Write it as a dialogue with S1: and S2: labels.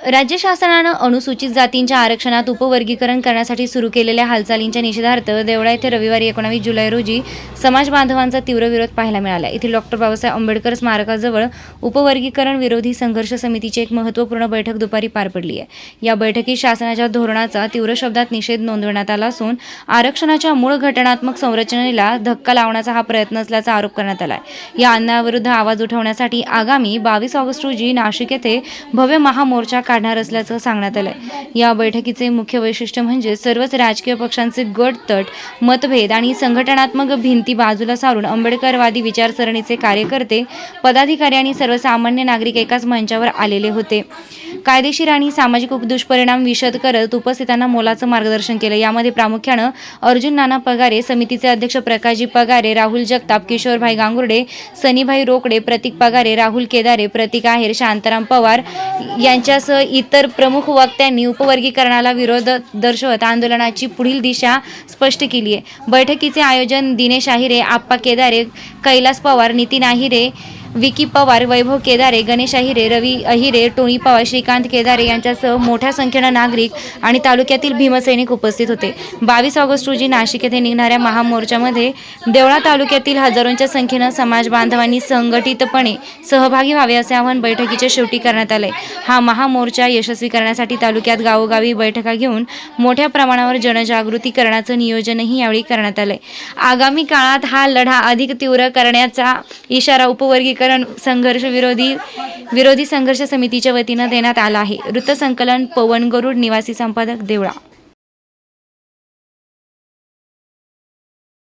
S1: राज्य शासनानं अनुसूचित जातींच्या आरक्षणात उपवर्गीकरण करण्यासाठी सुरू केलेल्या हालचालींच्या निषेधार्थ देवळा येथे रविवारी 19 जुलै रोजी समाज बांधवांचा तीव्र विरोध पाहायला मिळाला। येथील डॉ. बाबासाहेब आंबेडकर स्मारकाजवळ उपवर्गीकरण विरोधी संघर्ष समितीची एक महत्त्वपूर्ण बैठक दुपारी पार पडली आहे। या बैठकीत शासनाच्या धोरणाचा तीव्र शब्दात निषेध नोंदवण्यात आला असून आरक्षणाच्या मूळ घटनात्मक संरचनेला धक्का लावण्याचा हा प्रयत्न असल्याचा आरोप करण्यात आला आहे। या अन्यायाविरुद्ध आवाज उठवण्यासाठी आगामी 22 ऑगस्ट रोजी नाशिक येथे भव्य महामोर्चा काढणार असल्याचं सांगण्यात आलंय। या बैठकीचे मुख्य वैशिष्ट्य म्हणजे सर्वच राजकीय पक्षांचे गट तट, मतभेद आणि संघटनात्मक भिंती बाजूला सारून आंबेडकरवादी विचारसरणीचे कार्यकर्ते, पदाधिकारी आणि सर्वसामान्य नागरिक एकाच मंचावर आलेले होते। कायदेशीर आणि सामाजिक दुष्परिणाम विशद करत उपस्थितांना मोलाचं मार्गदर्शन केलं। यामध्ये प्रामुख्यानं अर्जुन नाना पगारे, समितीचे अध्यक्ष प्रकाशजी पगारे, राहुल जगताप, किशोरभाई गांगुर्डे, सनीभाई रोकडे, प्रतीक पगारे, राहुल केदारे, प्रतीक आहेर, शांताराम पवार यांच्यासह इतर प्रमुख वक्त्यांनी उपवर्गीकरणाला विरोध दर्शवत आंदोलनाची पुढील दिशा स्पष्ट केली आहे। बैठकीचे आयोजन दिनेश आहिरे, आप्पा केदारे, कैलास पवार, नितीन आहिरे, विकी पवार, वैभव केदारे, गणेश आहिरे, रवी आहिरे, टोनी पवार, श्रीकांत केदारे यांच्यासह मोठ्या संख्येनं नागरिक आणि तालुक्यातील भीमसैनिक उपस्थित होते। 22 ऑगस्ट रोजी नाशिक येथे निघणाऱ्या महामोर्चामध्ये देवळा तालुक्यातील हजारोंच्या संख्येनं समाज बांधवांनी संघटितपणे सहभागी व्हावे असे आवाहन बैठकीच्या शेवटी करण्यात आले। हा महामोर्चा यशस्वी करण्यासाठी तालुक्यात गावोगावी बैठका घेऊन मोठ्या प्रमाणावर जनजागृती करण्याचं नियोजनही यावेळी करण्यात आले। आगामी काळात हा लढा अधिक तीव्र करण्याचा इशारा उपवर्गीकरण संघर्ष विरोधी संघर्ष समितीच्या वतीनं देण्यात आला आहे। वृत्तसंकलन पवन गरुड, निवासी संपादक, देवळा।